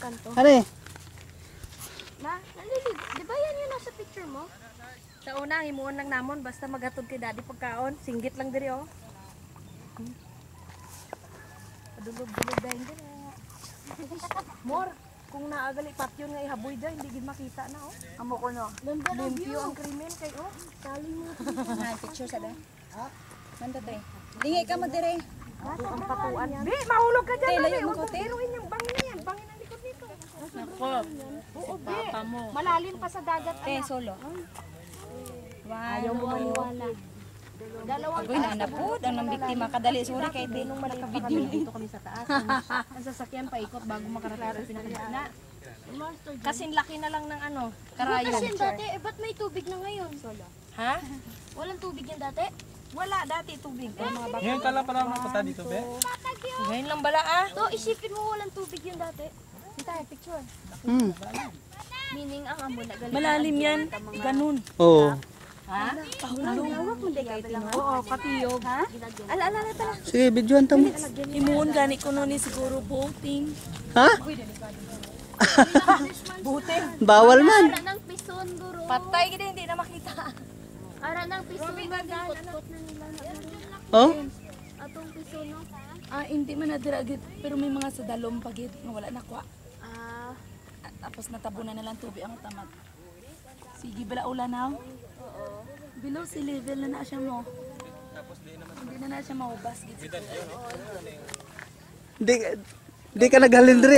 kanto. Ano eh? Ma, nalilig. Di ba yan yung nasa picture mo? Sa una, himuon lang namon basta maghatod kay daddy pagkaon. Singgit lang diri oh. Padulog-dulog dahil diri. More, kung naagali patyon nga ihaboy dahil hindi gid makita na oh. Amo ko no. Limpyo ang krimen kay oh. Na picture sa da. Manda tay. Dingi ka mo dire. Ang patuan. Di, mahulog ka dyan. Tay, layo Dali, mo huwag ko, tay. biruin yung bangin na yan. Bangin ang likod nito. Nako. Oo, di. Malalim pa sa dagat. Tay solo. Ayaw mo maniwala. Dalawang Agoy na po, ang biktima kadali suri kay di nung video dito kami sa taas. Ang sasakyan paikot bago makarating sa pinakagitna. Kasing laki na lang ng ano, karayo. Bukas yan dati. Eh, ba't may tubig na ngayon? Ha? Walang tubig yan dati? Wala dati tubig. Mga baka. Ngayon ka lang pala mapunta dito, be? Ngayon lang bala ah. To, isipin mo walang tubig yan dati. Dito tayo picture. Meaning ang amo na galing. Malalim yan. Ganun. Oo. Ha? Hawak mo di kayo Oo, patiyog. Ha? Ala tala. Sige, videoan tamo. Imuon gani ko ni siguro boating. Ha? Boating. Bawal man. Ara ng pison guro. Patay gid hindi na makita. Ara ng pison. Kot-kot na nila. Oh? Atong pison no. Ah, hindi man nadira gid pero may mga sa dalom pagid nga wala nakwa. Ah, Tapos natabunan na lang tubig ang tamat. Sige bala ulan na. Oo. Below sea level na siya mo. Hindi na siya maubas gid. Di ka naghalin diri.